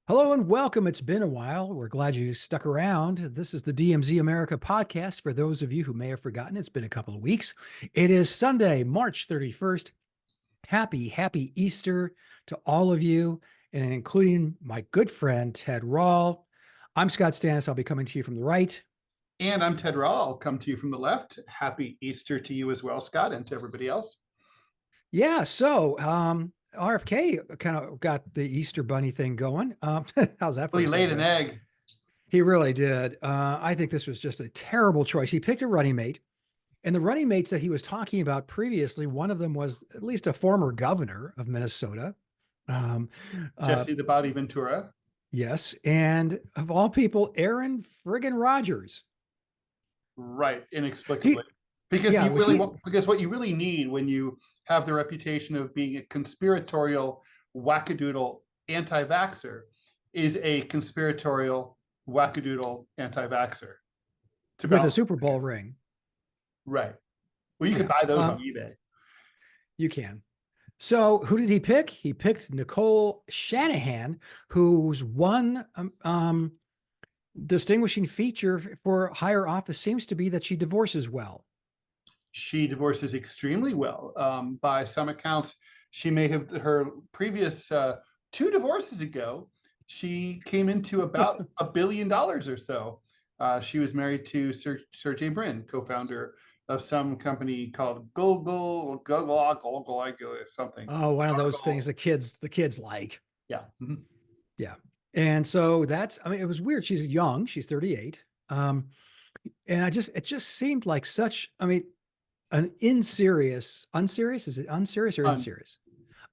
Hello and welcome. It's been a while. We're glad you stuck around. This is the DMZ America Podcast. For those of you who may have forgotten, it's been a couple of weeks. It is Sunday, March 31st. Happy Easter to all of you, and including my good friend, Ted Rall. I'm Scott Stantis. I'll be coming to you from the right. And I'm Ted Rall. I'll come to you from the left. Happy Easter to you as well, Scott, and to everybody else. Yeah, so RFK kind of got the Easter bunny thing going. How's that for Well, he a laid segue? an egg. He really did. I think this was just a terrible choice. He picked a running mate, and the running mates that he was talking about previously, one of them was at least a former governor of Minnesota. Um, Jesse the Body Ventura. yes, and of all people, Aaron friggin' Rodgers. Right, inexplicably. Because because what you really need when you have the reputation of being a conspiratorial, wackadoodle anti-vaxxer is a conspiratorial, wackadoodle anti-vaxxer. With a Super Bowl ring. Right. Well, you can buy those on eBay. You can. So who did he pick? He picked Nicole Shanahan, whose one distinguishing feature for higher office seems to be that she divorces well. She divorces extremely well. By some accounts, she may have her previous 2 divorces ago, she came into about $1 billion or so. She was married to Sergey Brin, co-founder of some company called Google, something. Oh, one of those things the kids like. Yeah. Mm-hmm. Yeah. And so it was weird. She's young. She's 38. And it just seemed like an unserious, is it unserious or inserious?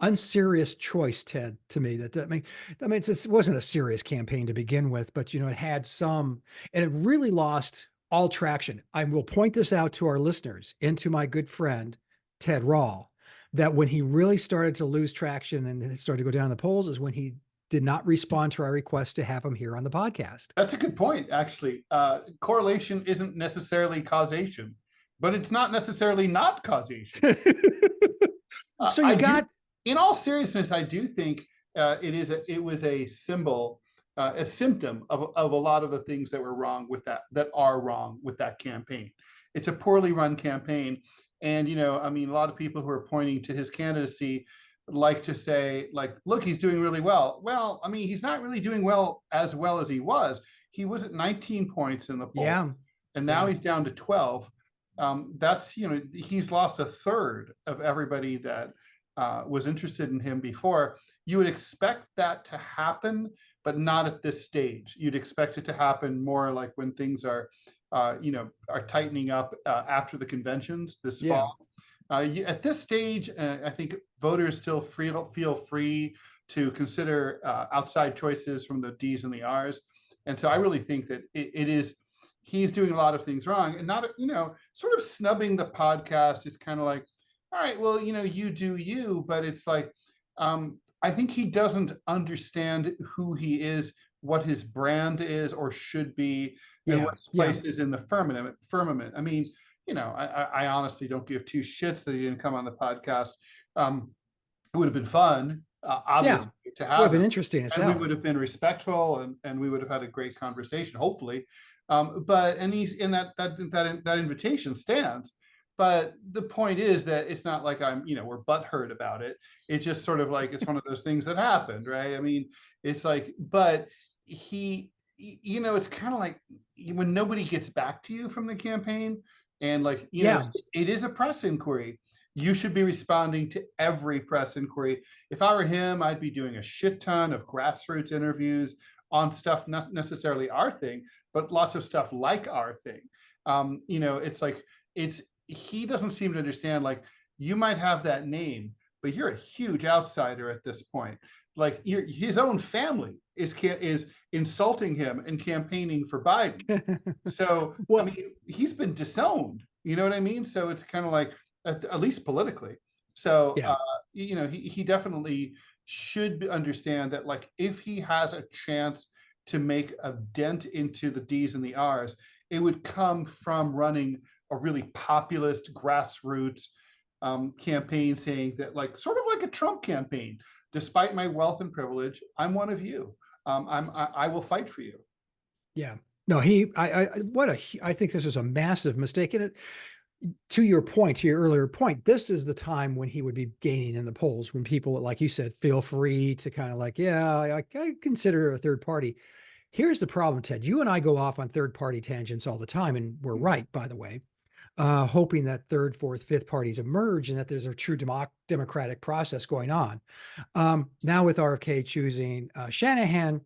Unserious choice, Ted, to me. It wasn't a serious campaign to begin with, but it had some, and it really lost all traction. I will point this out to our listeners and to my good friend, Ted Rall, that when he really started to lose traction and started to go down the polls is when he did not respond to our request to have him here on the podcast. That's a good point, actually. Correlation isn't necessarily causation, but it's not necessarily not causation. In all seriousness, I do think it was a symbol, a symptom of a lot of the things that were wrong with that are wrong with that campaign. It's a poorly run campaign. And, a lot of people who are pointing to his candidacy like to say, look, he's doing really well. Well, he's not really doing well as he was. He was at 19 points in the poll. Yeah. And now he's down to 12. That's, he's lost a third of everybody that was interested in him before. You would expect that to happen, but not at this stage. You'd expect it to happen more like when things are tightening up after the conventions this fall. At this stage, I think voters still feel free to consider outside choices from the D's and the R's. And so I really think that he's doing a lot of things wrong, and not, sort of snubbing the podcast is kind of like, all right, well, you do you, but it's like, I think he doesn't understand who he is, what his brand is or should be, and what his place is in the firmament. I honestly don't give 2 shits that he didn't come on the podcast. It would have been fun, obviously, to have. Would have been interesting as hell. We would have been respectful, and we would have had a great conversation, hopefully. But he's in that invitation stands. But the point is that it's not like we're butthurt about it. It's just sort of like, it's one of those things that happened, right? It's like, but it's kind of like when nobody gets back to you from the campaign, and it is a press inquiry. You should be responding to every press inquiry. If I were him, I'd be doing a shit ton of grassroots interviews on stuff, not necessarily our thing, but lots of stuff like our thing. It's like, he doesn't seem to understand, you might have that name, but you're a huge outsider at this point. His own family is insulting him and campaigning for Biden. So, he's been disowned, you know what I mean? So it's kind of like, at least politically. So, he definitely should understand that, if he has a chance to make a dent into the D's and the R's, it would come from running a really populist grassroots campaign, saying that, sort of like a Trump campaign, despite my wealth and privilege, I'm one of you. I will fight for you. Yeah. No, I think this was a massive mistake. And to your point, to your earlier point, this is the time when he would be gaining in the polls, when people, like you said, feel free to kind of like, yeah, I consider a third party. Here's the problem, Ted. You and I go off on third party tangents all the time, and we're right, by the way, hoping that third, fourth, fifth parties emerge and that there's a true democratic process going on. Now with RFK choosing Shanahan,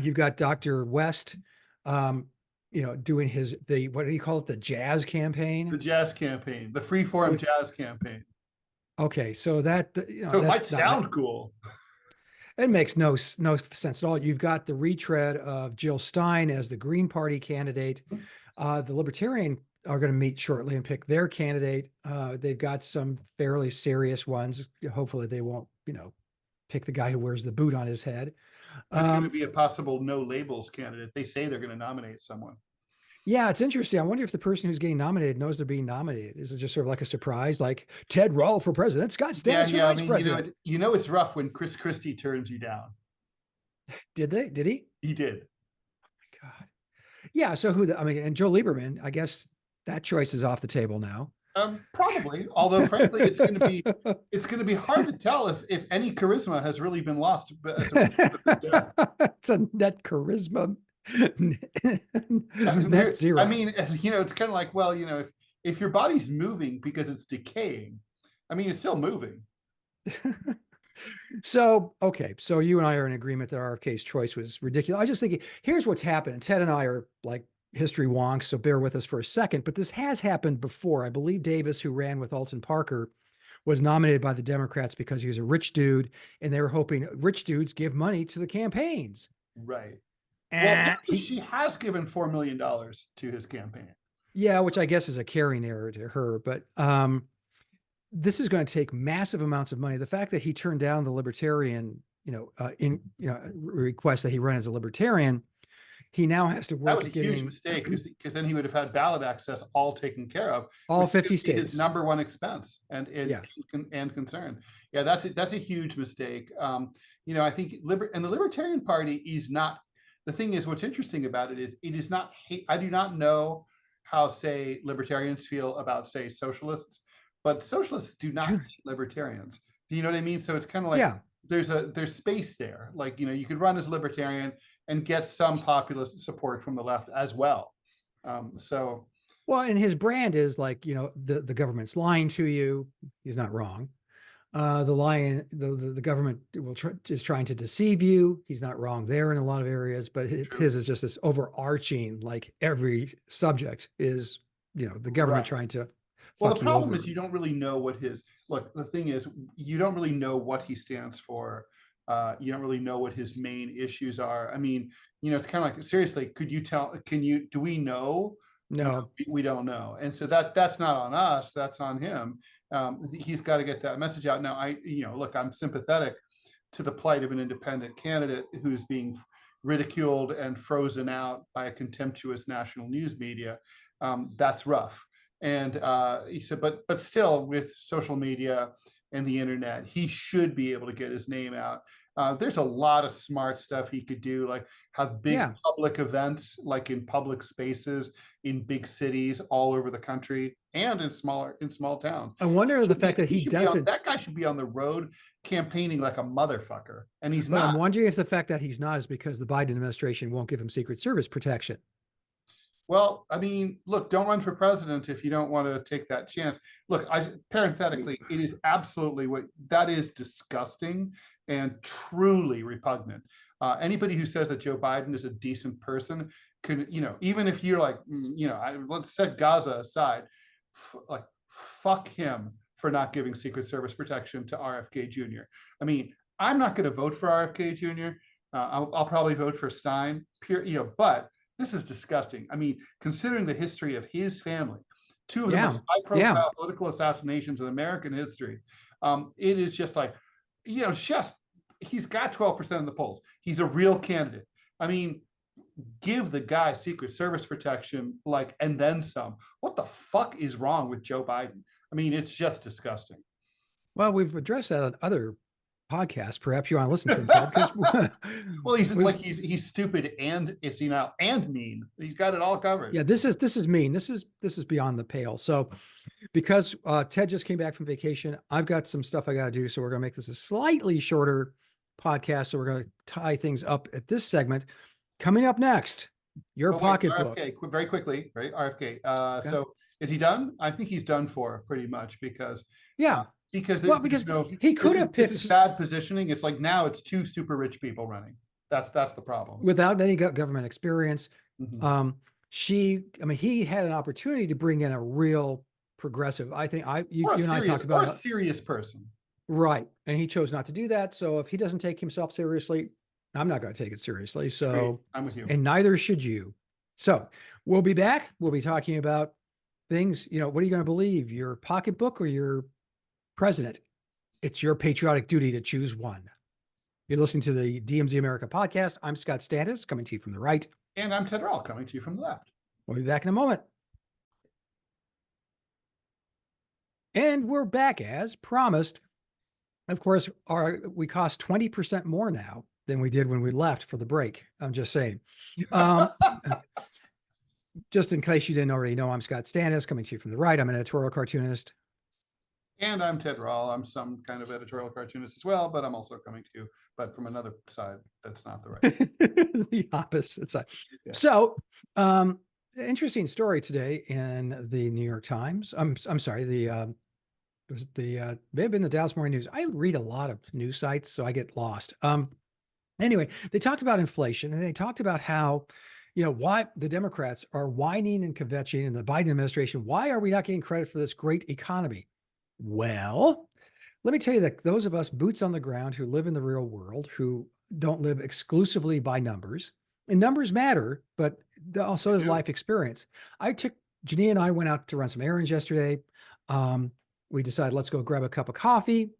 you've got Dr. West, doing what do you call it? The jazz The campaign. jazz campaign, the freeform jazz campaign. Okay. So that, So it might sound cool. It makes no sense at all. You've got the retread of Jill Stein as the Green Party candidate. The Libertarian are going to meet shortly and pick their candidate. They've got some fairly serious ones. Hopefully they won't, pick the guy who wears the boot on his head. There's going to be a possible no labels candidate. They say they're going to nominate someone. Yeah, it's interesting. I wonder if the person who's getting nominated knows they're being nominated. Is it just sort of like a surprise, like Ted Rall for president, Scott Stantis for vice president? It's rough when Chris Christie turns you down. Did he? He did. Oh my God. Yeah. So and Joe Lieberman, I guess that choice is off the table now. Probably, although frankly, it's going to be hard to tell if any charisma has really been lost. It's a net charisma. Net zero. I mean, it's kind of like, well, if your body's moving because it's decaying, I mean, it's still moving. So, okay. So you and I are in agreement that RFK's choice was ridiculous. I was just thinking, here's what's happened. Ted and I are like history wonks, so bear with us for a second, but this has happened before. I believe Davis, who ran with Alton Parker, was nominated by the Democrats because he was a rich dude, and they were hoping rich dudes give money to the campaigns. Right. Well, she has given $4 million to his campaign. Yeah, which I guess is a carrying error to her, but this is going to take massive amounts of money. The fact that he turned down the Libertarian, request that he run as a Libertarian, he now has to work. That was a huge mistake because then he would have had ballot access all taken care of. All 50 states. His number one expense and concern. Yeah, that's a huge mistake. I think the Libertarian Party is not. The thing is, what's interesting about it is not hate. I do not know how, say, libertarians feel about, say, socialists, but socialists do not hate libertarians. Do you know what I mean? So it's kind of like there's space there. Like, you could run as a libertarian and get some populist support from the left as well. Well, and his brand is like, the government's lying to you. He's not wrong. The government is trying to deceive you. He's not wrong there in a lot of areas, but his is just this overarching, like every subject is, the government trying to. Well, the problem is you don't really know what the thing is, you don't really know what he stands for. You don't really know what his main issues are. I mean, it's kind of like, seriously, do we know? No, we don't know. And so that's not on us, that's on him. He's got to get that message out. Now, I'm sympathetic to the plight of an independent candidate who's being ridiculed and frozen out by a contemptuous national news media. That's rough. And he said, but still, with social media and the internet, he should be able to get his name out. There's a lot of smart stuff he could do, like have big public events, like in public spaces in big cities all over the country and in small towns. I wonder the fact that he doesn't. That guy should be on the road campaigning like a motherfucker, and he's not. I'm wondering if the fact that he's not is because the Biden administration won't give him Secret Service protection. Well, I mean, look, don't run for president if you don't want to take that chance. Look, parenthetically, it is absolutely that is disgusting and truly repugnant. Anybody who says that Joe Biden is a decent person could, even if you're like, let's set Gaza aside, fuck him for not giving Secret Service protection to RFK Jr. I mean, I'm not going to vote for RFK Jr. I'll probably vote for Stein, but this is disgusting. I mean, considering the history of his family, two of the most high-profile political assassinations in American history, it is just like, he's got 12% in the polls. He's a real candidate. I mean, give the guy Secret Service protection, and then some. What the fuck is wrong with Joe Biden? I mean, it's just disgusting. Well, we've addressed that on other podcast. Perhaps you want to listen to him, Ted, because Well, he's stupid and senile and mean. He's got it all covered. Yeah, this is mean. This is beyond the pale. So because Ted just came back from vacation, I've got some stuff I got to do. So we're going to make this a slightly shorter podcast. So we're going to tie things up at this segment. Coming up next, your pocketbook. RFK, very quickly, right? RFK. So is he done? I think he's done for pretty much because because he could have picked bad positioning. It's like now it's two super rich people running. That's the problem. Without any government experience. Mm-hmm. He had an opportunity to bring in a real progressive. I think you and I talked about a serious person. Right. And he chose not to do that. So if he doesn't take himself seriously, I'm not going to take it seriously. So great. I'm with you. And neither should you. So we'll be back. We'll be talking about things, what are you going to believe? Your pocketbook or your president? It's your patriotic duty to choose one. You're listening to the DMZ America podcast. I'm Scott Stantis, coming to you from the right. And I'm Ted Rall, coming to you from the left. We'll be back in a moment. And we're back as promised. Of course, we cost 20% more now than we did when we left for the break. I'm just saying. Just in case you didn't already know, I'm Scott Stantis, coming to you from the right. I'm an editorial cartoonist. And I'm Ted Rall. I'm some kind of editorial cartoonist as well, but I'm also coming to you, but from another side that's not the right. The opposite side. Yeah. So, interesting story today in the New York Times. I'm sorry, may have been the Dallas Morning News. I read a lot of news sites, so I get lost. Anyway, they talked about inflation, and they talked about how, why the Democrats are whining and kvetching in the Biden administration. Why are we not getting credit for this great economy? Well, let me tell you that those of us boots on the ground who live in the real world, who don't live exclusively by numbers, and numbers matter, but also does life experience. Janine and I went out to run some errands yesterday. We decided, let's go grab a cup of coffee.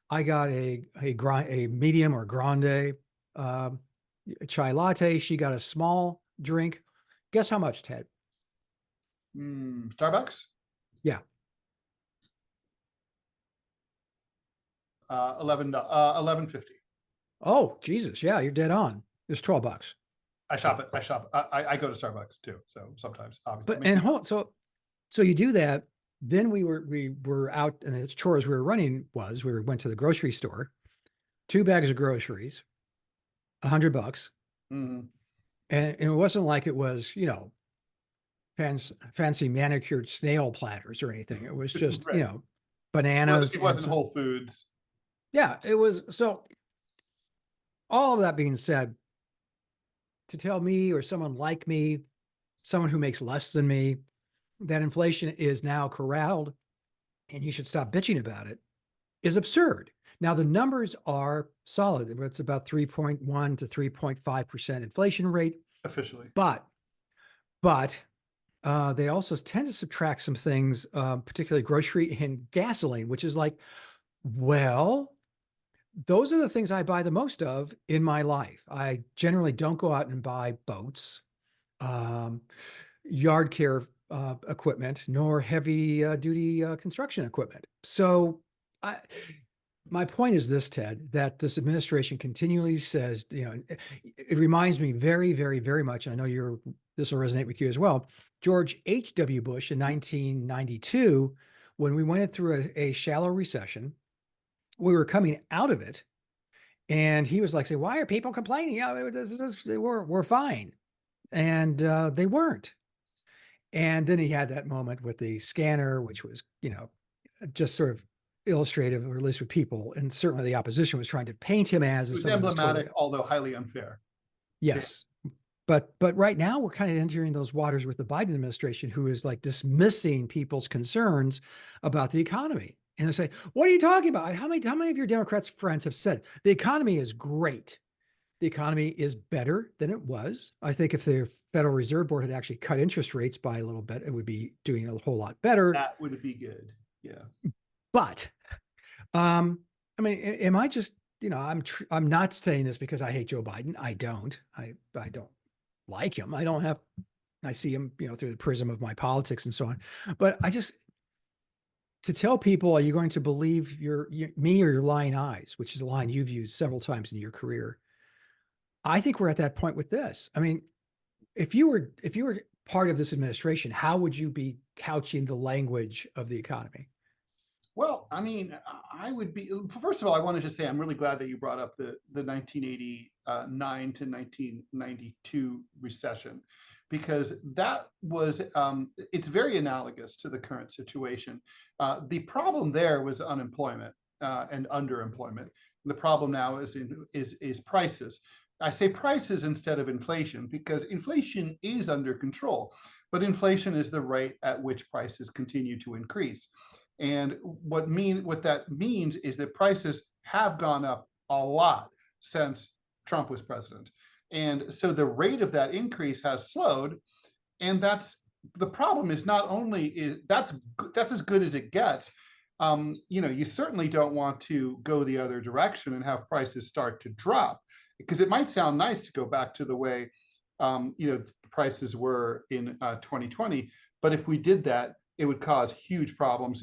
I got a medium or grande chai latte. She got a small drink. Guess how much, Ted? Starbucks? Yeah. $11.50. Oh, Jesus. Yeah, you're dead on. It's $12. I shop. I go to Starbucks too. So sometimes, obviously. But so you do that. Then we were out, and the chores we were running went to the grocery store, 2 bags of groceries, $100. Mm-hmm. And it wasn't like it was, fancy manicured snail platters or anything. It was just, right. Bananas. It wasn't Whole Foods. Yeah, it was. So all of that being said, to tell me or someone like me, someone who makes less than me, that inflation is now corralled and you should stop bitching about it is absurd. Now, the numbers are solid. It's about 3.1 to 3.5% inflation rate. Officially. But they also tend to subtract some things, particularly grocery and gasoline, which is like, well, those are the things I buy the most of in my life. I generally don't go out and buy boats, yard care equipment, nor heavy duty construction equipment. So my point is this, Ted, that this administration continually says, it reminds me very, very, very much, and I know this will resonate with you as well, George H.W. Bush in 1992, when we went through a shallow recession. We were coming out of it, and he was like, "Say, why are people complaining? We're fine," and they weren't. And then he had that moment with the scanner, which was, just sort of illustrative, or at least with people, and certainly the opposition was trying to paint him as emblematic, although highly unfair. Yes. But right now we're kind of entering those waters with the Biden administration, who is like dismissing people's concerns about the economy. And they say, what are you talking about? How many of your Democrats friends have said the economy is great? The economy is better than it was. I think if the Federal Reserve Board had actually cut interest rates by a little bit, it would be doing a whole lot better. That would be good. Yeah. But, am I just, I'm not saying this because I hate Joe Biden. I don't. I don't like him. I see him, through the prism of my politics and so on. But to tell people, are you going to believe me or your lying eyes, which is a line you've used several times in your career. I think we're at that point with this. I mean, if you were part of this administration, how would you be couching the language of the economy? Well, I mean, I would be, first of all, I wanted to say I'm really glad that you brought up the 1989 to 1992 recession, because that was, it's very analogous to the current situation. The problem there was unemployment and underemployment. The problem now is prices. I say prices instead of inflation because inflation is under control, but inflation is the rate at which prices continue to increase. And what that means is that prices have gone up a lot since Trump was president. And so the rate of that increase has slowed. And that's the problem is not only that's as good as it gets. You certainly don't want to go the other direction and have prices start to drop, because it might sound nice to go back to the way prices were in 2020. But if we did that, it would cause huge problems.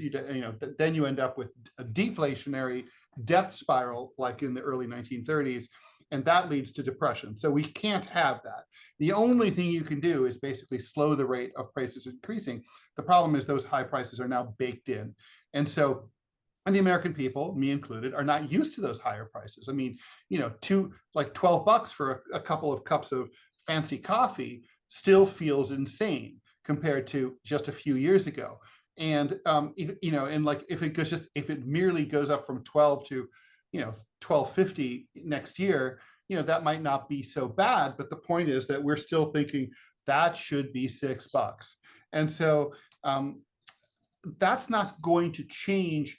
Then you end up with a deflationary death spiral like in the early 1930s, and that leads to depression. So we can't have that. The only thing you can do is basically slow the rate of prices increasing. The problem is those high prices are now baked in. And the American people, me included, are not used to those higher prices. I mean, like $12 for a couple of cups of fancy coffee still feels insane compared to just a few years ago. And if it merely goes up from 12 to 12.50 next year, that might not be so bad. But the point is that we're still thinking that should be $6. And so that's not going to change.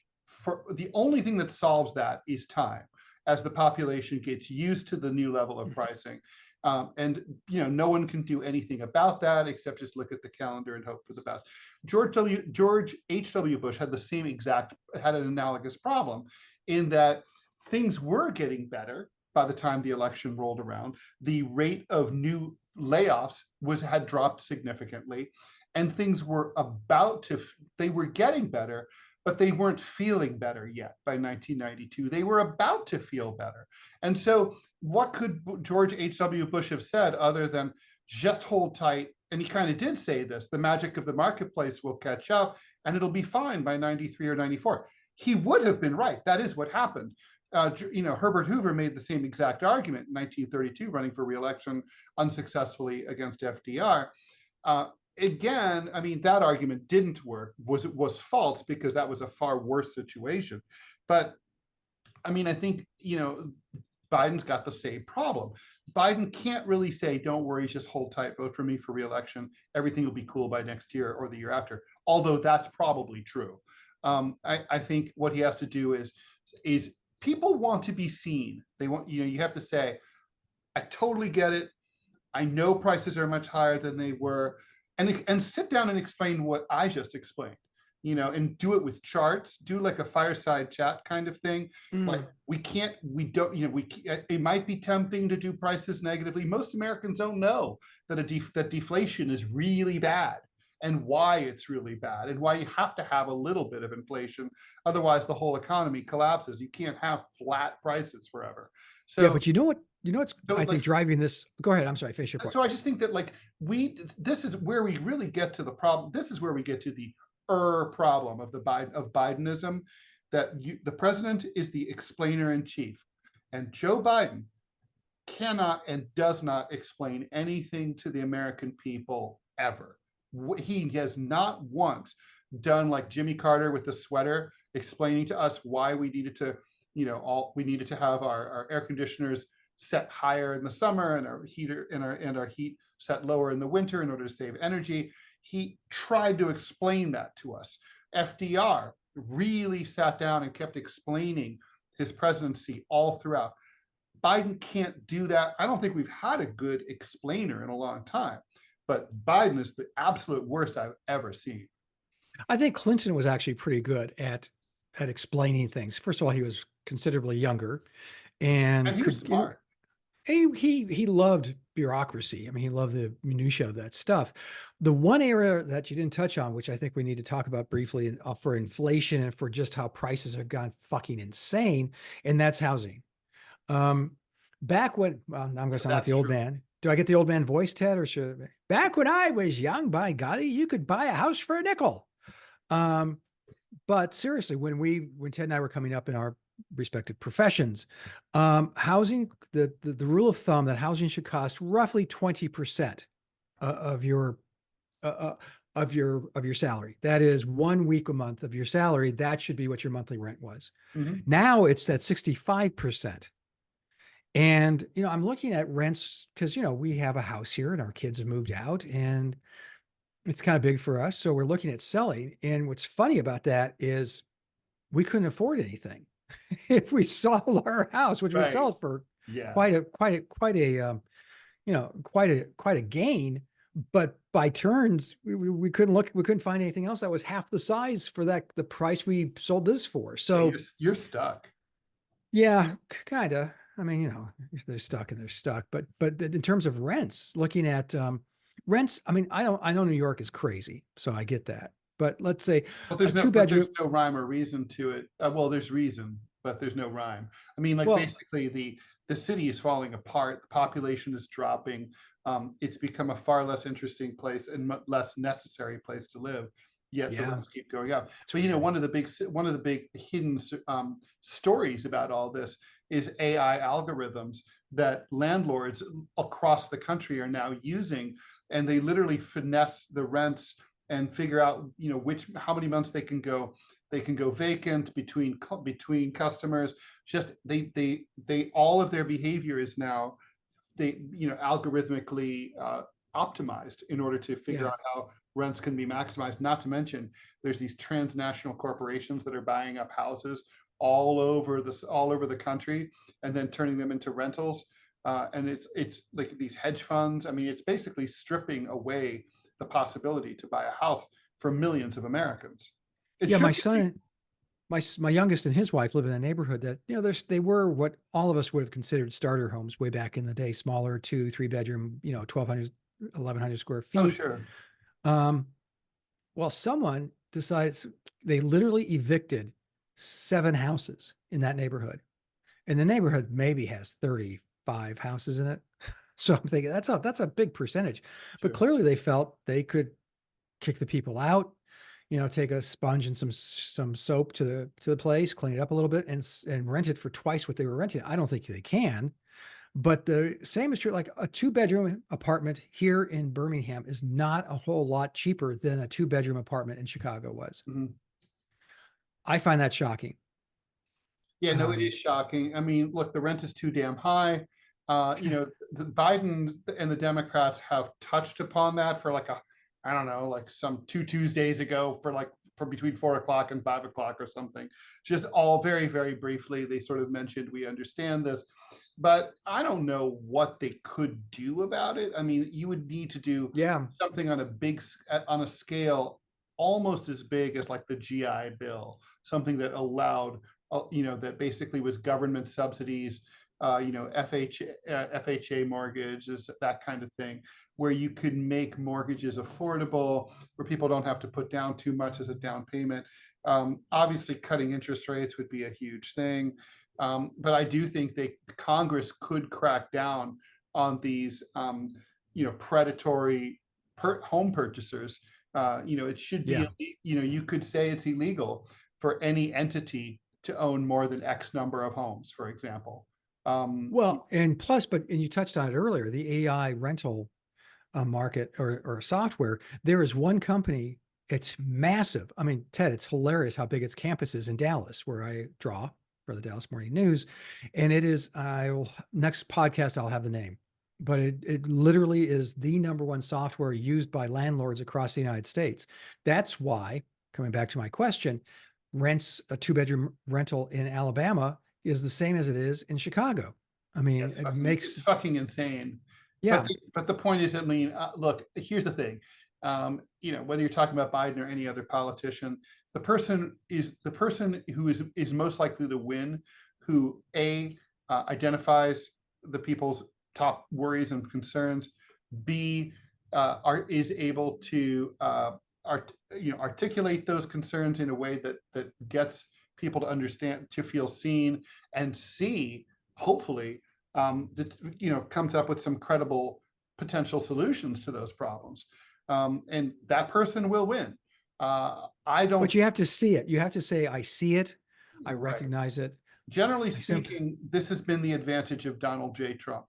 The only thing that solves that is time, as the population gets used to the new level of pricing. No one can do anything about that except just look at the calendar and hope for the best. George H.W. Bush had an analogous problem in that things were getting better by the time the election rolled around. The rate of new layoffs had dropped significantly, and things were they were getting better, but they weren't feeling better yet by 1992. They were about to feel better. And so what could George H.W. Bush have said other than just hold tight? And he kind of did say this, the magic of the marketplace will catch up and it'll be fine by 93 or 94. He would have been right. That is what happened. Herbert Hoover made the same exact argument in 1932, running for re-election unsuccessfully against FDR. Again, I mean, that argument didn't work, was false, because that was a far worse situation. But I mean, I think, Biden's got the same problem. Biden can't really say, don't worry, just hold tight, vote for me for re-election. Everything will be cool by next year or the year after, although that's probably true. I think what he has to do is people want to be seen. They want, you have to say, I totally get it. I know prices are much higher than they were. And sit down and explain what I just explained, and do it with charts, do like a fireside chat kind of thing. Like it might be tempting to do prices negatively. Most Americans don't know that that deflation is really bad and why it's really bad and why you have to have a little bit of inflation. Otherwise, the whole economy collapses. You can't have flat prices forever. So yeah, but what's I think driving this. Go ahead. I'm sorry. Finish your point. So I just think that this is where we really get to the problem. This is where we get to the problem of Bidenism, that the president is the explainer in chief, and Joe Biden cannot and does not explain anything to the American people ever. He has not once done like Jimmy Carter with the sweater, explaining to us why we needed to, we needed to have our air conditioners set higher in the summer and our heater and our heat set lower in the winter in order to save energy. He tried to explain that to us. FDR really sat down and kept explaining his presidency all throughout. Biden can't do that. I don't think we've had a good explainer in a long time, but Biden is the absolute worst I've ever seen. I think Clinton was actually pretty good at explaining things. First of all, he was considerably younger, and he was smart. He loved bureaucracy. I mean, he loved the minutia of that stuff. The one area that you didn't touch on, which I think we need to talk about briefly, for inflation and for just how prices have gone fucking insane, and that's housing. Um, Back when, well, I'm going to sound like That's the old true. man. Do I get the old man voice, Ted, or should back when I was young, by golly, you could buy a house for a nickel. Um, but seriously, when Ted and I were coming up in our respective professions, housing, the rule of thumb that housing should cost roughly 20% of your uh, uh, of your salary. That is 1 week a month of your salary. That should be what your monthly rent was. Mhm. Now it's at 65%. And, I'm looking at rents because, we have a house here and our kids have moved out and it's kind of big for us. So we're looking at selling. And what's funny about that is we couldn't afford anything if we sold our house, which would Right. sell it for Yeah. quite a gain. But by turns, we couldn't find anything else that was half the size for the price we sold this for. Yeah, So you're stuck. yeah, kind of. I mean, they're stuck and they're stuck. But in terms of rents, looking at rents, I mean, I know New York is crazy, so I get that. But let's say But a two there's bedroom. no rhyme or reason to it. Well, there's reason, but there's no rhyme. I mean, like Well, basically the city is falling apart. The population is dropping. It's become a far less interesting place and less necessary place to live. Yet the yeah, rents keep going up. that's But weird. one of the big hidden stories about all this is AI algorithms that landlords across the country are now using, and they literally finesse the rents and figure out how many months they can go vacant between customers. Just they all of their behavior is now algorithmically optimized in order to figure Yeah. out how rents can be maximized. Not to mention there's these transnational corporations that are buying up houses all over the country and then turning them into rentals. And it's like these hedge funds. I mean, it's basically stripping away the possibility to buy a house for millions of Americans. It Yeah, should my be illegal. son, my youngest and his wife live in a neighborhood that, they were what all of us would have considered starter homes way back in the day, smaller, 2, 3 bedroom, 1,200, 1,100 square Oh, feet. sure. Um, well, someone decides they literally evicted 7 houses in that neighborhood. And the neighborhood maybe has 35 houses in it. So I'm thinking that's a big percentage. But Sure. clearly they felt they could kick the people out, take a sponge and some soap to the place, clean it up a little bit, and rent it for twice what they were renting. I don't think they can. But the same is true. Like a 2 bedroom apartment here in Birmingham is not a whole lot cheaper than a 2 bedroom apartment in Chicago was. Mhm. I find that shocking. Yeah, no, it Um, is shocking. I mean, look, the rent is too damn high. The Biden and the Democrats have touched upon that for I don't know, like some 2 Tuesdays ago for between 4 o'clock and 5 o'clock or something. Just all very, very briefly, they sort of mentioned we understand this, but I don't know what they could do about it. I mean, you would need to do yeah, something on on a scale almost as big as like the GI Bill, something that allowed that basically was government subsidies, FHA mortgages, that kind of thing, where you could make mortgages affordable, where people don't have to put down too much as a down payment. Obviously, cutting interest rates would be a huge thing. But I do think Congress could crack down on these, predatory home purchasers. It should be, yeah. you could say it's illegal for any entity to own more than X number of homes, for example. Um, Well, and plus, and you touched on it earlier, the AI rental market or software. There is one company. It's massive. I mean, Ted, it's hilarious how big its campus is in Dallas, where I draw for the Dallas Morning News. And it is, next podcast, I'll have the name, but it literally is the number one software used by landlords across the United States. That's why, coming back to my question, a 2 bedroom rental in Alabama is the same as it is in Chicago. I mean, it it's makes, fucking insane. yeah, But the point is, I mean, look, here's the thing. Whether you're talking about Biden or any other politician, the person who is most likely to win, who identifies the people's top worries and concerns. B, is able to articulate those concerns in a way that gets people to understand, to feel seen. And C, hopefully, that comes up with some credible potential solutions to those problems. And that person will win. I don't. But you have to see it. You have to say, I see it. I Right. recognize it. Generally speaking, this has been the advantage of Donald J. Trump.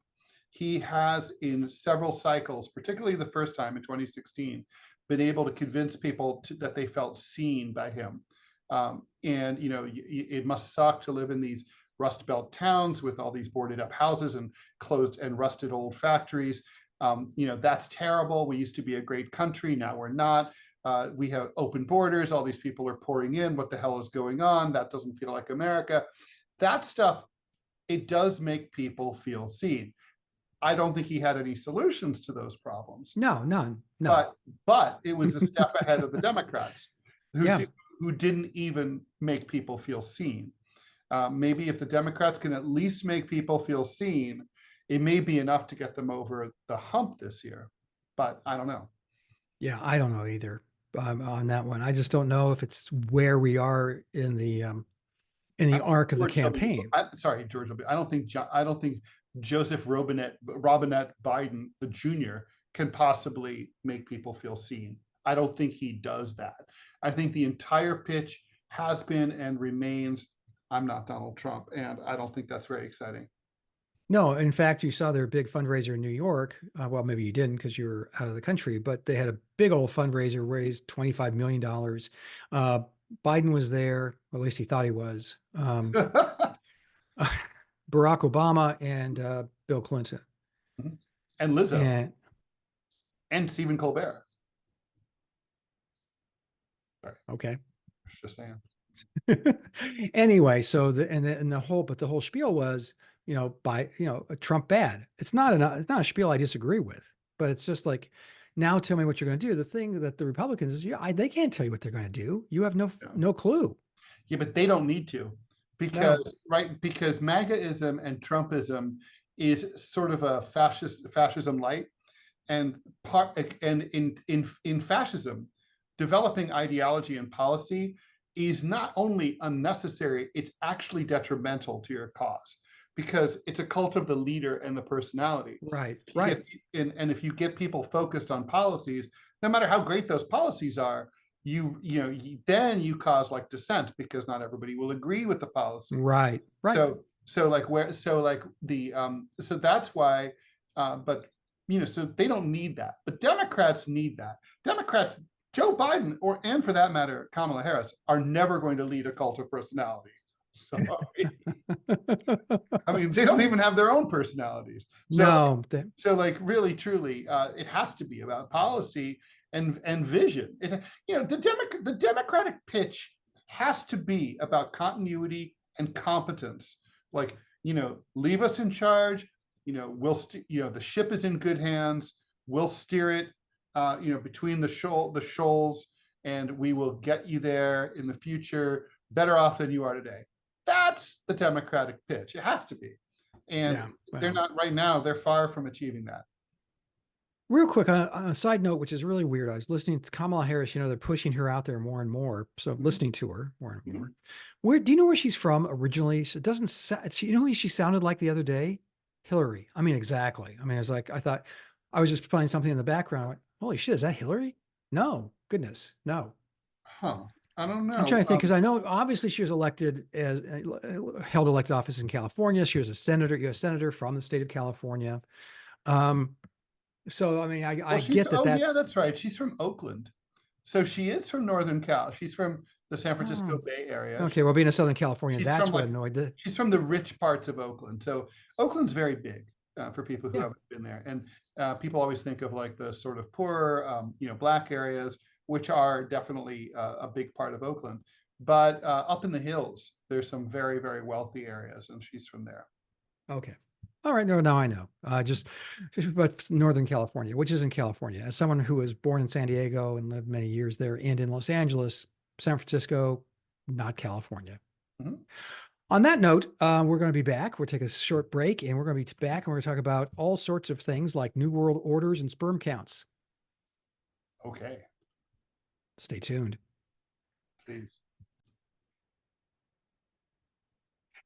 He has, in several cycles, particularly the first time in 2016, been able to convince people that they felt seen by him. And it must suck to live in these Rust Belt towns with all these boarded up houses and closed and rusted old factories. That's terrible. We used to be a great country. Now we're not. We have open borders. All these people are pouring in. What the hell is going on? That doesn't feel like America. That stuff, it does make people feel seen. I don't think he had any solutions to those problems. No, none. No. But it was a step ahead of the Democrats, Yeah. who didn't even make people feel seen. Maybe if the Democrats can at least make people feel seen, it may be enough to get them over the hump this year. But I don't know. Yeah, I don't know either on that one. I just don't know if it's where we are in the arc of the campaign. Sorry, George. I don't think Joseph Robinette Biden, the junior, can possibly make people feel seen. I don't think he does that. I think the entire pitch has been and remains, I'm not Donald Trump, and I don't think that's very exciting. No, in fact, you saw their big fundraiser in New York. Well, maybe you didn't because you were out of the country, but they had a big old fundraiser, raised $25 million. Biden was there, or at least he thought he was. Barack Obama and Bill Clinton. And Lizzo. And Stephen Colbert. Sorry. Okay. Just saying. Anyway, so the whole spiel was, Trump bad. It's not a spiel I disagree with, but it's just like, now tell me what you're going to do. The thing that the Republicans is, they can't tell you what they're going to do. You have no clue. Yeah, but they don't need to, because because MAGAism and Trumpism is sort of a fascism light, and in fascism, developing ideology and policy is not only unnecessary, it's actually detrimental to your cause, because it's a cult of the leader and the personality. Right. And if you get people focused on policies, no matter how great those policies are, then you cause like dissent, because not everybody will agree with the policy. Right. So that's why, so they don't need that, but Democrats need that. Democrats, Joe Biden, and for that matter, Kamala Harris, are never going to lead a cult of personality. Sorry. I mean, they don't even have their own personalities. So really, truly, it has to be about policy and vision. The Democratic pitch has to be about continuity and competence. Like, leave us in charge. The ship is in good hands. We'll steer it, between the shoals, and we will get you there in the future better off than you are today. That's the Democratic pitch. It has to be. And they're not right now. They're far from achieving that. Real quick, on a side note, which is really weird. I was listening to Kamala Harris, they're pushing her out there more and more. So I'm listening to her more and more. Where do you know where she's from originally? It doesn't, who she sounded like the other day? Hillary. I mean, exactly. I mean, I thought I was just playing something in the background. I went, holy shit, is that Hillary? No, goodness, no. Huh. I don't know. I'm trying to think, because I know obviously she was elected held elected office in California. She was a senator, U.S. senator from the state of California. So, I mean, I get that. Yeah, that's right. She's from Oakland. So she is from Northern Cal. She's from the San Francisco Bay Area. Okay, well, being in Southern California, that's what annoyed me. She's from the rich parts of Oakland. So Oakland's very big for people who haven't been there. And people always think of like the sort of poorer, Black areas, which are definitely a big part of Oakland. But up in the hills, there's some very, very wealthy areas, and she's from there. Okay. All right. No, now I know. Just about Northern California, which is in California. As someone who was born in San Diego and lived many years there, and in Los Angeles, San Francisco, not California. On that note, we're going to be back. We'll take a short break and we're going to be back and we're going to talk about all sorts of things like New World Orders and sperm counts. Okay, Stay tuned. please.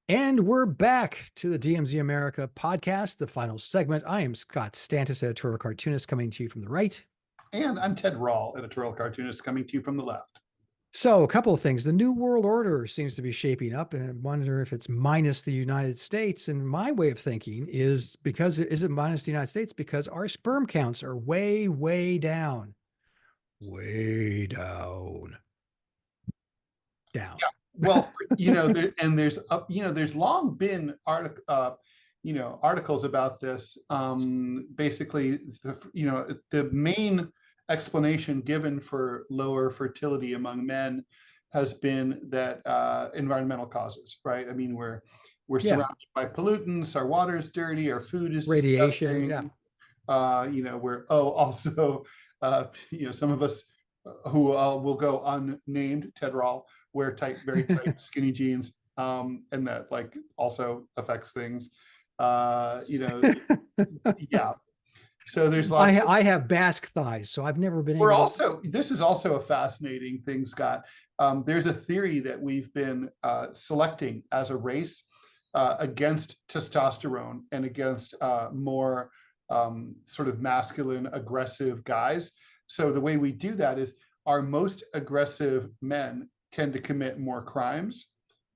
And we're back to the DMZ America podcast, the final segment. I am Scott Stantis, editorial cartoonist, coming to you from the right. And I'm Ted Rall, editorial cartoonist, coming to you from the left. So, a couple of things. The New World Order seems to be shaping up, and I wonder if it's minus the United States. And my way of thinking is is it minus the United States? Because our sperm counts are way, way down. Way down. Down. Yeah. Well, there's long been articles about this. Basically, the main explanation given for lower fertility among men has been that environmental causes, right? I mean, we're surrounded by pollutants, our water is dirty, our food is radiation. disgusting. Also, some of us who will go unnamed, Ted Rall, wear very tight, skinny jeans, and that also affects things. Yeah. So there's lots. I have Basque thighs, so I've never been. This is also a fascinating thing, Scott. There's a theory that we've been selecting as a race against testosterone and against more sort of masculine, aggressive guys. So the way we do that is our most aggressive men tend to commit more crimes.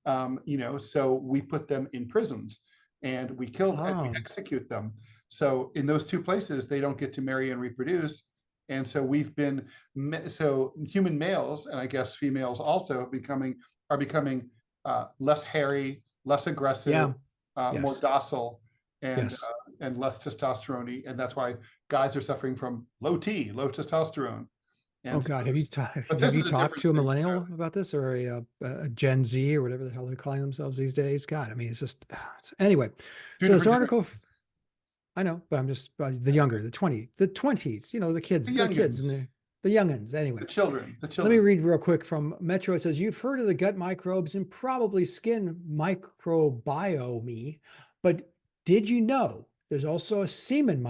So we put them in prisons and we kill and we execute them. So in those two places, they don't get to marry and reproduce. And so human males, and I guess females also are becoming less hairy, less aggressive, more docile, and less testosterone. And that's why guys are suffering from low testosterone. And God, have you talked to a millennial about this, or a Gen Z, or whatever the hell they're calling themselves these days? God, I mean, it's just anyway. So this article, I know, but I'm just the younger, the 20s, the kids, and the youngins. Anyway, the children. Let me read real quick from Metro. It says, you've heard of the gut microbes and probably skin microbiome, but did you know there's also a semen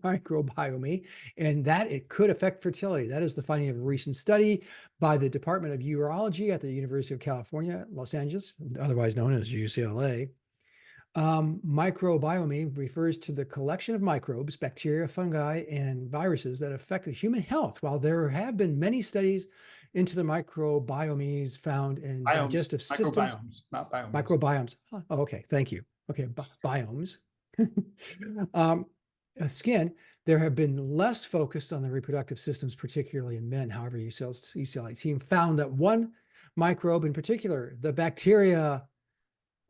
microbiome, and that it could affect fertility? That is the finding of a recent study by the Department of Urology at the University of California, Los Angeles, otherwise known as UCLA. Microbiome refers to the collection of microbes, bacteria, fungi, and viruses that affect human health. While there have been many studies into the microbiomes found in digestive systems, microbiomes, not biomes. Microbiomes. Oh, okay, thank you. Okay, biomes. Skin, there have been less focused on the reproductive systems, particularly in men. However, UCLA team found that one microbe in particular, the bacteria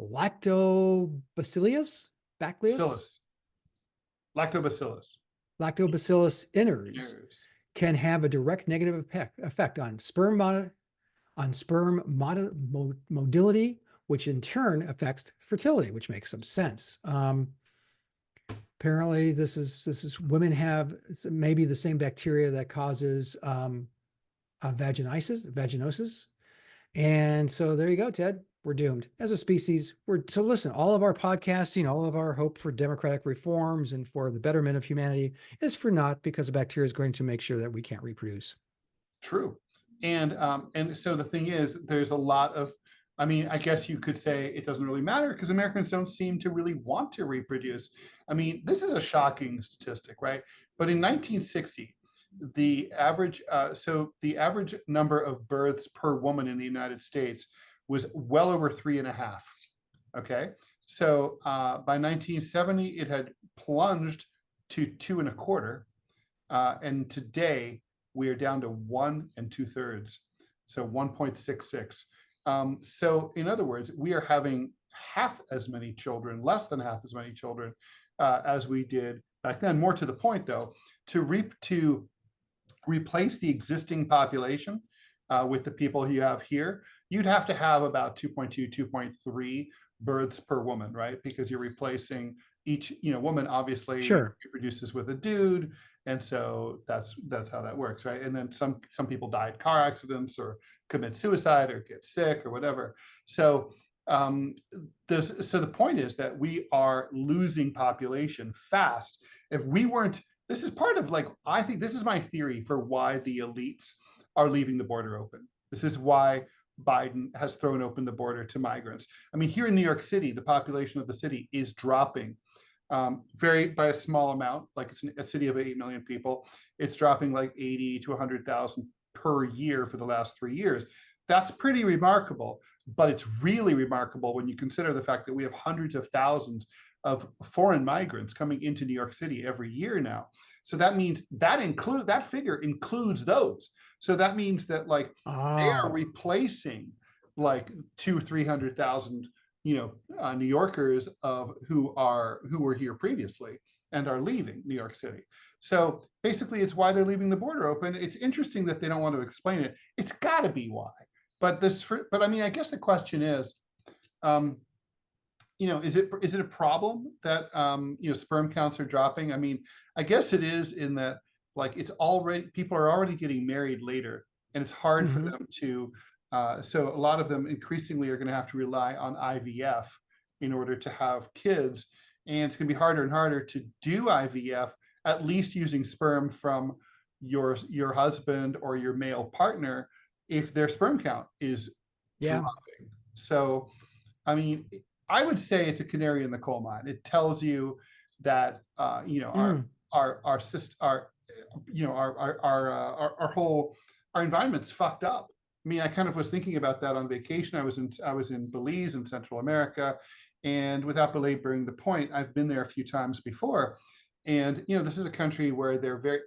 Lactobacillus inners can have a direct negative effect on sperm motility, which in turn affects fertility, which makes some sense. Apparently, this is women have maybe the same bacteria that causes vaginosis, and so there you go, Ted. We're doomed as a species. So listen, all of our podcasting, all of our hope for democratic reforms and for the betterment of humanity is for naught, because the bacteria is going to make sure that we can't reproduce. True. And so the thing is, there's a lot of, I mean, I guess you could say it doesn't really matter because Americans don't seem to really want to reproduce. I mean, this is a shocking statistic, right? But in 1960, the average number of births per woman in the United States was well over 3.5. Okay. So by 1970, it had plunged to 2.25. And today we are down to 1 2/3. So 1.66. So in other words, we are having half as many children, less than half as many children as we did back then. More to the point though, to replace the existing population with the people you have here, you'd have to have about 2.2, 2.3 births per woman, right? Because you're replacing each, woman obviously reproduces with a dude. And so that's how that works, right? And then some people die in car accidents or commit suicide or get sick or whatever. So Um, so the point is that we are losing population fast. If we weren't, this is part of like, I think this is my theory for why the elites are leaving the border open. This is why Biden has thrown open the border to migrants. I mean, here in New York City, the population of the city is dropping very by a small amount. Like it's a city of 8 million people. It's dropping like 80 to 100,000 per year for the last 3 years. That's pretty remarkable, but it's really remarkable when you consider the fact that we have hundreds of thousands of foreign migrants coming into New York City every year now. So that means that figure includes those. So that means that like they are replacing like 200,000-300,000 New Yorkers who were here previously and are leaving New York City. So basically, it's why they're leaving the border open. It's interesting that they don't want to explain it. It's got to be why. But I mean, I guess the question is, is it a problem that sperm counts are dropping? I mean, I guess it is in that like people are already getting married later, and it's hard for them to. So a lot of them increasingly are going to have to rely on IVF in order to have kids, and it's going to be harder and harder to do IVF, at least using sperm from your husband or your male partner, if their sperm count is dropping. So, I mean, I would say it's a canary in the coal mine. It tells you that our environment's fucked up. I mean, I kind of was thinking about that on vacation. I was in Belize in Central America, and without belaboring the point, I've been there a few times before. And this is a country where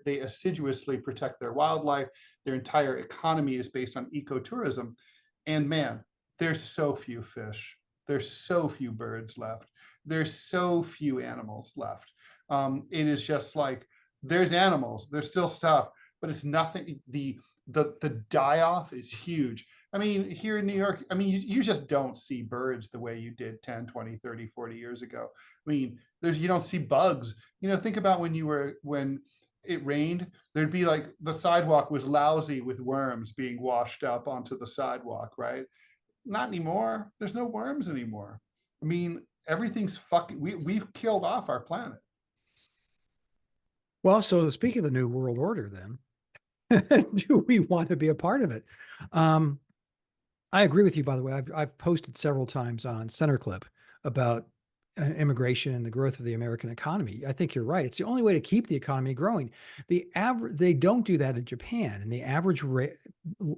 they assiduously protect their wildlife. Their entire economy is based on ecotourism. And man, there's so few fish. There's so few birds left. There's so few animals left. It is just like there's animals, there's still stuff, but it's nothing. The die-off is huge. I mean, here in New York, I mean, you just don't see birds the way you did 10, 20, 30, 40 years ago. I mean, you don't see bugs. Think about when it rained, there'd be like the sidewalk was lousy with worms being washed up onto the sidewalk, right? Not anymore. There's no worms anymore. I mean, everything's we've killed off our planet. Well, so speaking of the New World Order, then, do we want to be a part of it? I agree with you, by the way. I've posted several times on Centerclip about immigration and the growth of the American economy. I think you're right. It's the only way to keep the economy growing. They don't do that in Japan, and the average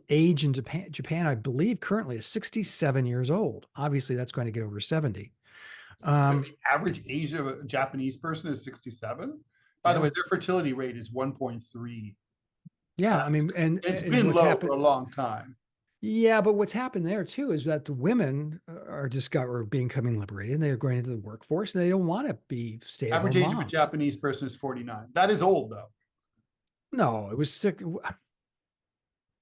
age in Japan, I believe, currently is 67 years old. Obviously, that's going to get over 70. The average age of a Japanese person is 67. By the way, their fertility rate is 1.3. Yeah, I mean, and it's been low for a long time. Yeah, but what's happened there too is that the women are becoming liberated, and they're going into the workforce, and they don't want to be stay-at-home moms. Average age of a Japanese person is 49. That is old, though. No, it was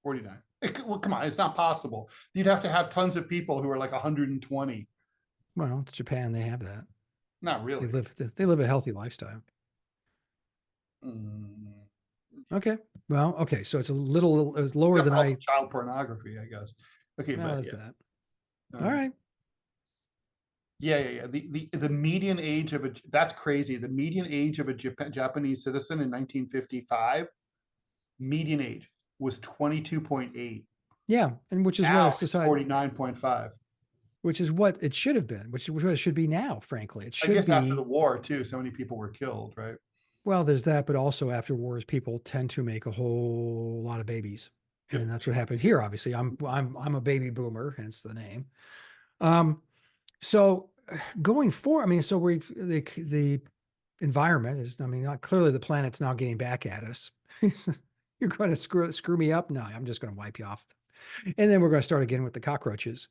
49. Well, come on, it's not possible. You'd have to have tons of people who are like 120. Well, it's Japan, they have that. Not really. They live a healthy lifestyle. Okay. Well, okay. So it's lower than child pornography, I guess. Okay, but that. All right. Yeah. The median age of that's crazy. The median age of a Japanese citizen in 1955, median age was 22.8. Yeah, and which is now what society 49.5. Which is what it should have been, which is what it should be now, frankly. It should be after the war too. So many people were killed, right? Well, there's that, but also after wars, people tend to make a whole lot of babies, and that's what happened here. Obviously, I'm a baby boomer, hence the name. So going forward, I mean, so the environment is, I mean, clearly the planet's now getting back at us. You're going to screw me up? No, I'm just going to wipe you off, and then we're going to start again with the cockroaches.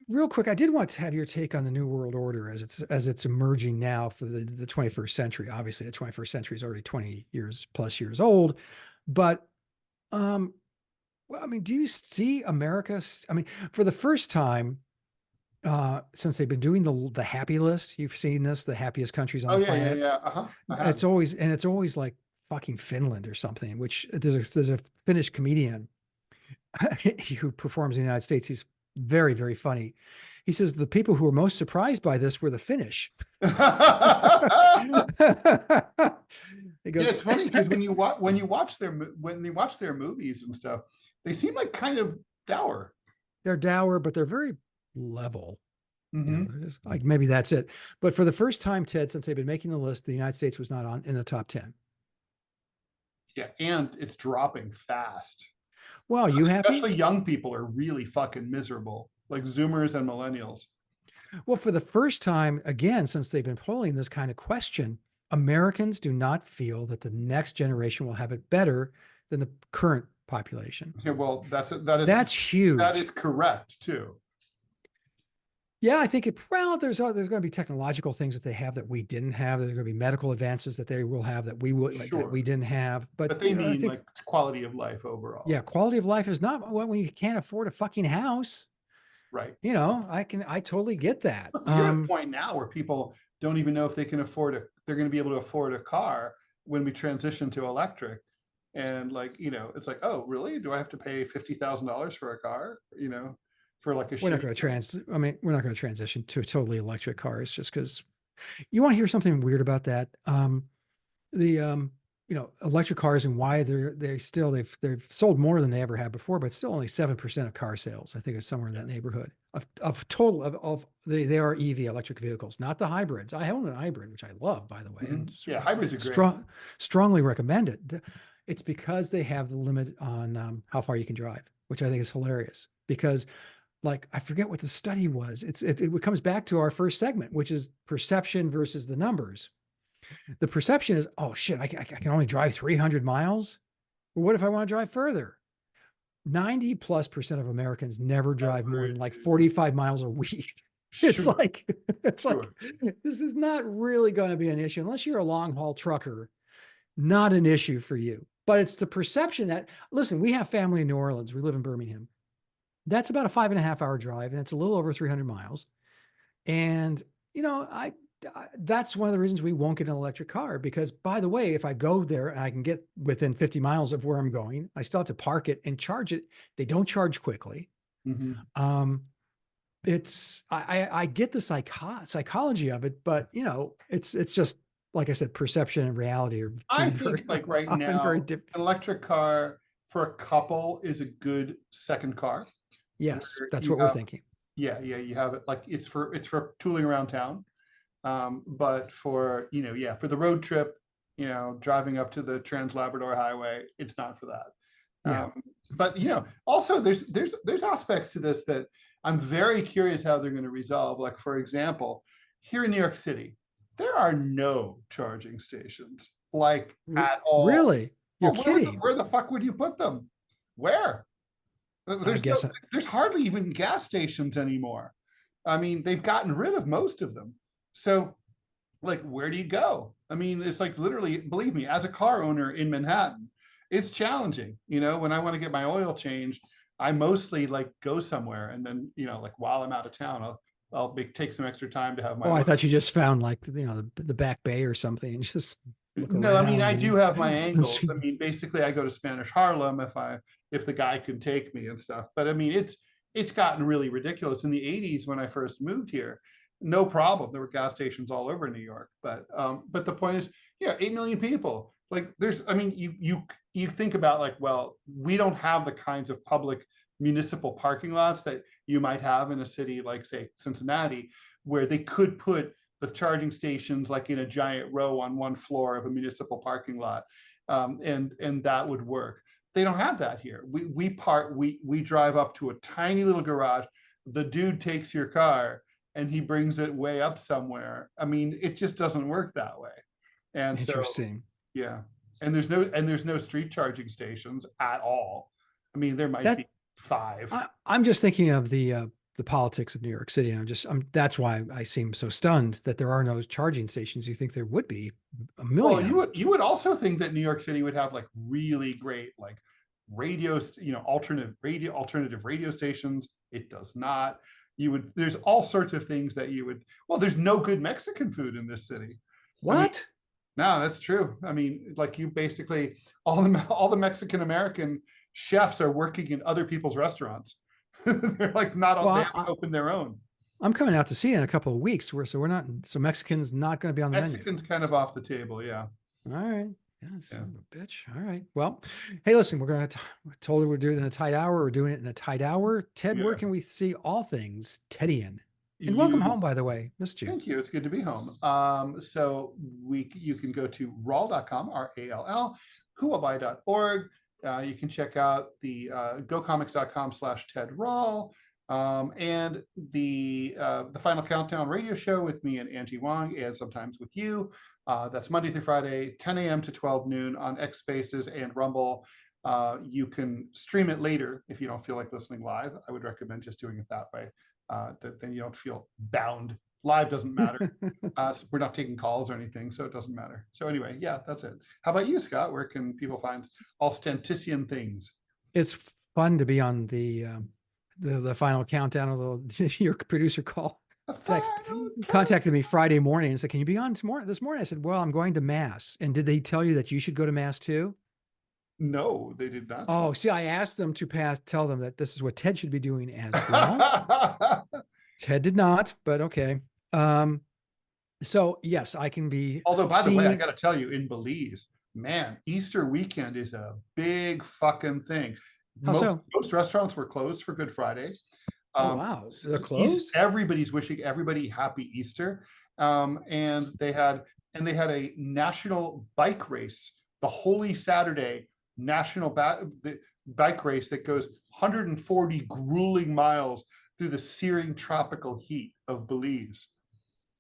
Real quick, I did want to have your take on the New World Order as it's emerging now for the 21st century. Obviously, the 21st century is already 20 plus years old, but well, I mean, do you see America? I mean, for the first time since they've been doing the happy list, you've seen this, the happiest countries on the planet. Yeah. It's always like fucking Finland or something. Which there's a Finnish comedian who performs in the United States. He's very, very funny. He says the people who were most surprised by this were the Finnish. He Yeah, goes, it's funny because when you watch their movies and stuff, they seem like kind of dour. they're dour, but they're very level. Mm-hmm. They're just like, maybe that's it. But for the first time, Ted, since they've been making the list, the United States was not in the top 10. Yeah, and it's dropping fast. Well, you happy? Especially young people are really fucking miserable, like Zoomers and millennials. Well, for the first time, again, since they've been polling this kind of question, Americans do not feel that the next generation will have it better than the current population. Yeah, well, that's huge. That is correct too. Yeah, I think there's going to be technological things that they have that we didn't have. There's going to be medical advances that they will have that we didn't have. But they mean like quality of life overall. Yeah, quality of life is not when you can't afford a fucking house. Right. I totally get that. You're at a point now where people don't even know if they can they're going to be able to afford a car when we transition to electric. And it's like, oh, really? Do I have to pay $50,000 for a car? For like a we're not going to transition to totally electric cars just because. You want to hear something weird about that? Electric cars and why they've sold more than they ever have before, but still only 7% of car sales. I think it's somewhere in that neighborhood of total of they are EV electric vehicles, not the hybrids. I own a hybrid, which I love, by the way. Mm-hmm. Yeah, hybrids are great. Strongly recommend it. It's because they have the limit on how far you can drive, which I think is hilarious because I forget what the study was. It comes back to our first segment, which is perception versus the numbers. The perception is, oh shit, I can only drive 300 miles. Well, what if I want to drive further? 90+% of Americans never drive more than 45 miles a week. It's sure. like this is not really going to be an issue unless you're a long haul trucker. Not an issue for you, but it's the perception that, listen, we have family in New Orleans. We live in Birmingham. That's about a 5.5-hour drive, and it's a little over 300 miles. And, that's one of the reasons we won't get an electric car because, by the way, if I go there and I can get within 50 miles of where I'm going, I still have to park it and charge it. They don't charge quickly. Mm-hmm. I get the psychology of it, but it's just, like I said, perception and reality are. I think right now, an electric car for a couple is a good second car. Yes, that's what we're thinking. Yeah, you have it it's for tooling around town. But for for the road trip, driving up to the Trans-Labrador Highway, it's not for that. Yeah. But also there's aspects to this that I'm very curious how they're going to resolve. Like, for example, here in New York City, there are no charging stations at all. Really? You're kidding. Where the fuck would you put them? Where? There's hardly even gas stations anymore. I mean, they've gotten rid of most of them. So, where do you go? I mean, it's literally, believe me, as a car owner in Manhattan, it's challenging. When I want to get my oil changed, I mostly go somewhere, and then while I'm out of town, I'll take some extra time to have my. Oh, I thought you just found the back bay or something and just. No, I mean, I do have my angles. I mean, basically, I go to Spanish Harlem if the guy can take me and stuff. But I mean, it's gotten really ridiculous. In the 80s, when I first moved here, no problem. There were gas stations all over New York. But the point is, 8 million people. You think about well, we don't have the kinds of public municipal parking lots that you might have in a city like, say, Cincinnati, where they could put the charging stations in a giant row on one floor of a municipal parking lot, and that would work. They don't have that here. We drive up to a tiny little garage. The dude takes your car and he brings it way up somewhere. I mean, it just doesn't work that way. And interesting. So, yeah, and there's no street charging stations at all. I mean, there might be 5. I'm just thinking of the politics of New York City. And that's why I seem so stunned that there are no charging stations. You think there would be a million. Well, you would also think that New York City would have really great radios, alternative radio stations. It does not. There's all sorts of things that there's no good Mexican food in this city. What? No, that's true. I mean, you basically all the Mexican American chefs are working in other people's restaurants. They're like not all, Well, they haven't opened their own. I'm coming out to see it in a couple of weeks. So we're not, so Mexican's not going to be on the menu. Mexican's kind of off the table. Yeah. All right. Yeah, son of a bitch. All right. Well, hey, listen, we're told her we're doing it in a tight hour. We're doing it in a tight hour. Ted, where Yeah. can we see all things Teddian? And welcome You home, by the way. Missed you. Thank you. It's good to be home. So you can go to rall.com, RALL, whoabai.org. You can check out the gocomics.com/Ted Rall, and the Final Countdown radio show with me and Angie Wong, and sometimes with you. That's Monday through Friday, 10 a.m. to 12 noon on X Spaces and Rumble. You can stream it later if you don't feel like listening live. I would recommend just doing it that way. Then you don't feel bound. Live doesn't matter. We're not taking calls or anything, so it doesn't matter. So anyway, yeah, that's it. How about you, Scott? Where can people find all Stantisian things? It's fun to be on the Final Countdown. Although your producer contacted me Friday morning and said, "Can you be on this morning?" I said, "Well, I'm going to mass." And did they tell you that you should go to mass too? No, they did not. Oh, see, I asked them to tell them that this is what Ted should be doing as well. Ted did not, but okay. So yes, I can be. Although, by the way, I got to tell you, in Belize, man, Easter weekend is a big fucking thing. Most restaurants were closed for Good Friday. Oh, wow, so they're closed. Everybody's wishing everybody happy Easter, and they had a national bike race, the Holy Saturday national bike race that goes 140 grueling miles through the searing tropical heat of Belize.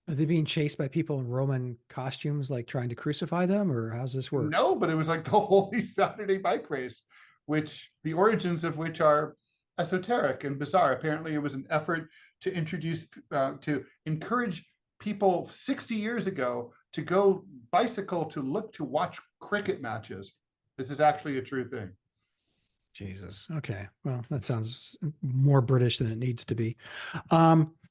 Are they being chased by people in Roman costumes, like trying to crucify them, or how's this work? No, but it was like the Holy Saturday bike race, which the origins of which are esoteric and bizarre. Apparently, it was an effort to encourage people 60 years ago to go bicycle to watch cricket matches. This is actually a true thing. Jesus. Okay. Well, that sounds more British than it needs to be.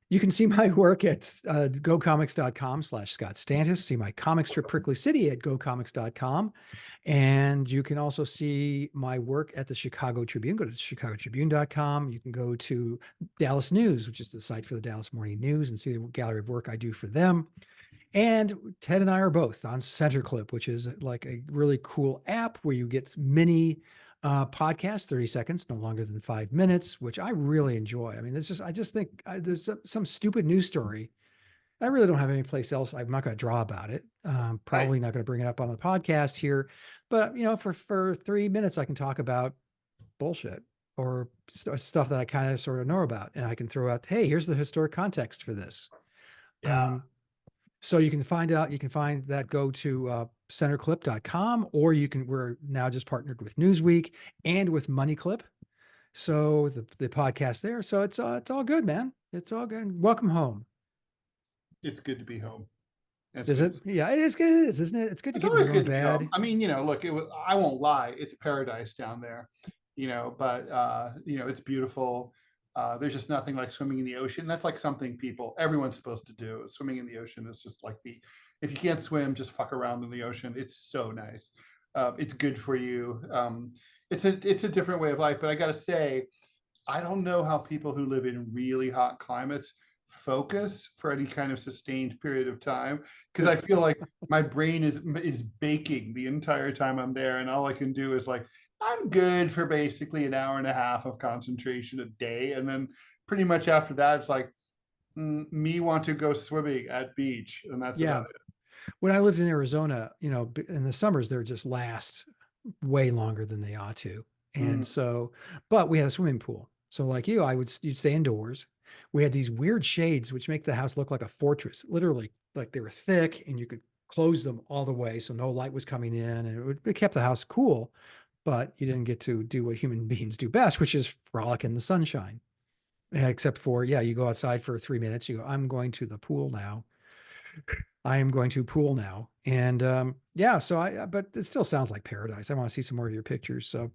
You can see my work at gocomics.com/Scott Stantis. See my comic strip Prickly City at gocomics.com. And you can also see my work at the Chicago Tribune. Go to chicagotribune.com. You can go to Dallas News, which is the site for the Dallas Morning News, and see the gallery of work I do for them. And Ted and I are both on Centerclip, which is like a really cool app where you get mini podcasts, 30 seconds, no longer than 5 minutes, which I really enjoy. I mean, I just think there's some stupid news story. I really don't have any place else. I'm not going to draw about it. Probably not going to bring it up on the podcast here, but for 3 minutes, I can talk about bullshit or stuff that I kind of sort of know about. And I can throw out, hey, here's the historic context for this. Yeah. So you can find that, go to centerclip.com, or we're now just partnered with Newsweek and with MoneyClip. So the podcast there. So it's all good, man. It's all good. Welcome home. It's good to be home. Is it? Yeah, it is good. It is, isn't it? It's good to get your own bed. I mean, look, I won't lie. It's paradise down there, but it's beautiful. There's just nothing like swimming in the ocean. That's like something everyone's supposed to do. Swimming in the ocean is just like if you can't swim, just fuck around in the ocean. It's so nice. It's good for you. It's a different way of life, but I got to say, I don't know how people who live in really hot climates focus for any kind of sustained period of time, because I feel like my brain is baking the entire time I'm there, and all I can do is like, I'm good for basically an hour and a half of concentration a day. And then pretty much after that, it's like, me want to go swimming at beach. And that's about it. When I lived in Arizona, in the summers, they're just last way longer than they ought to. And so, but we had a swimming pool. So like you'd stay indoors. We had these weird shades, which make the house look like a fortress, literally, like they were thick and you could close them all the way. So no light was coming in, and it kept the house cool. But you didn't get to do what human beings do best, which is frolic in the sunshine. Except for, you go outside for 3 minutes. You go, I'm going to the pool now. I am going to pool now. And but it still sounds like paradise. I want to see some more of your pictures. So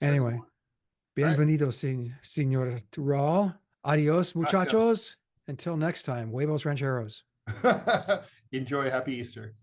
anyway, bienvenido, Senor Rall. Adios, muchachos. Until next time, huevos rancheros. Enjoy. Happy Easter.